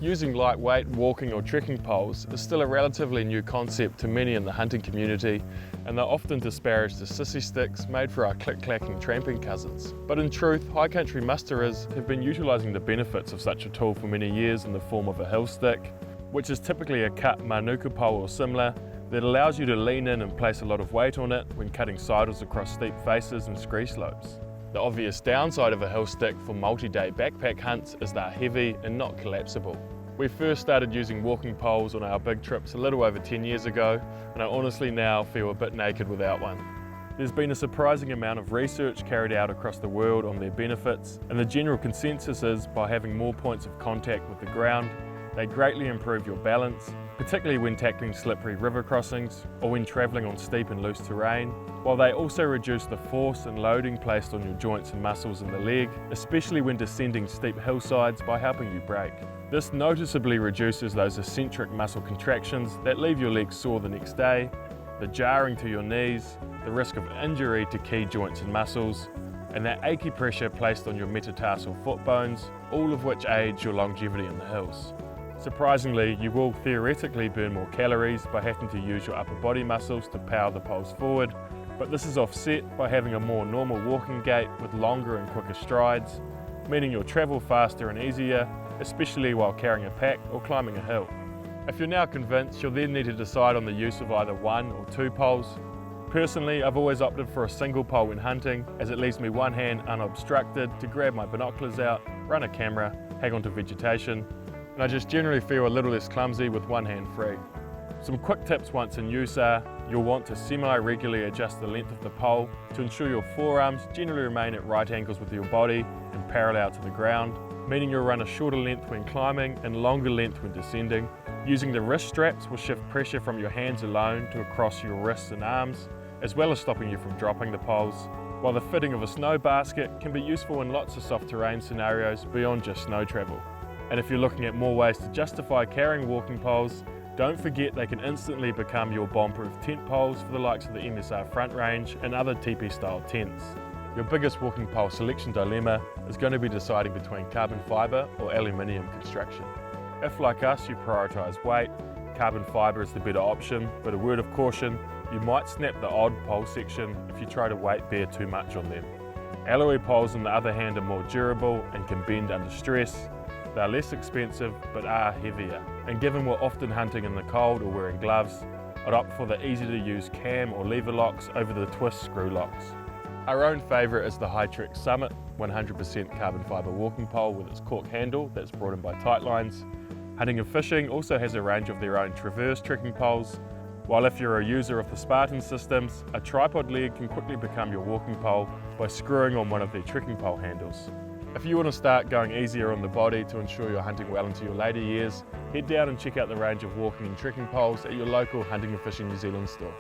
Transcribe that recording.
Using lightweight walking or trekking poles is still a relatively new concept to many in the hunting community, and they're often disparaged as sissy sticks made for our click-clacking tramping cousins. But in truth, high country musterers have been utilising the benefits of such a tool for many years in the form of a hill stick, which is typically a cut manuka pole or similar that allows you to lean in and place a lot of weight on it when cutting sidles across steep faces and scree slopes. The obvious downside of a hill stick for multi-day backpack hunts is they're heavy and not collapsible. We first started using walking poles on our big trips a little over 10 years ago, and I honestly now feel a bit naked without one. There's been a surprising amount of research carried out across the world on their benefits, and the general consensus is by having more points of contact with the ground, they greatly improve your balance, particularly when tackling slippery river crossings or when travelling on steep and loose terrain, while they also reduce the force and loading placed on your joints and muscles in the leg, especially when descending steep hillsides by helping you brake. This noticeably reduces those eccentric muscle contractions that leave your legs sore the next day, the jarring to your knees, the risk of injury to key joints and muscles, and that achy pressure placed on your metatarsal foot bones, all of which aids your longevity in the hills. Surprisingly, you will theoretically burn more calories by having to use your upper body muscles to power the poles forward, but this is offset by having a more normal walking gait with longer and quicker strides, meaning you'll travel faster and easier, especially while carrying a pack or climbing a hill. If you're now convinced, you'll then need to decide on the use of either one or two poles. Personally, I've always opted for a single pole when hunting, as it leaves me one hand unobstructed to grab my binoculars out, run a camera, hang onto vegetation, and I just generally feel a little less clumsy with one hand free. Some quick tips once in use are, you'll want to semi-regularly adjust the length of the pole to ensure your forearms generally remain at right angles with your body and parallel to the ground, meaning you'll run a shorter length when climbing and longer length when descending. Using the wrist straps will shift pressure from your hands alone to across your wrists and arms, as well as stopping you from dropping the poles, while the fitting of a snow basket can be useful in lots of soft terrain scenarios beyond just snow travel. And if you're looking at more ways to justify carrying walking poles, don't forget they can instantly become your bomb-proof tent poles for the likes of the MSR front range and other teepee-style tents. Your biggest walking pole selection dilemma is going to be deciding between carbon fibre or aluminium construction. If, like us, you prioritise weight, carbon fibre is the better option, but a word of caution, you might snap the odd pole section if you try to weight bear too much on them. Alloy poles, on the other hand, are more durable and can bend under stress. They're less expensive but are heavier, and given we're often hunting in the cold or wearing gloves, I'd opt for the easy to use cam or lever locks over the twist screw locks. Our own favourite is the Hi-Trek Summit 100% carbon fibre walking pole with its cork handle that's brought in by Tightlines. Hunting and fishing also has a range of their own Traverse trekking poles, while if you're a user of the Spartan systems, a tripod leg can quickly become your walking pole by screwing on one of their trekking pole handles. If you want to start going easier on the body to ensure you're hunting well into your later years, head down and check out the range of walking and trekking poles at your local Hunting and Fishing New Zealand store.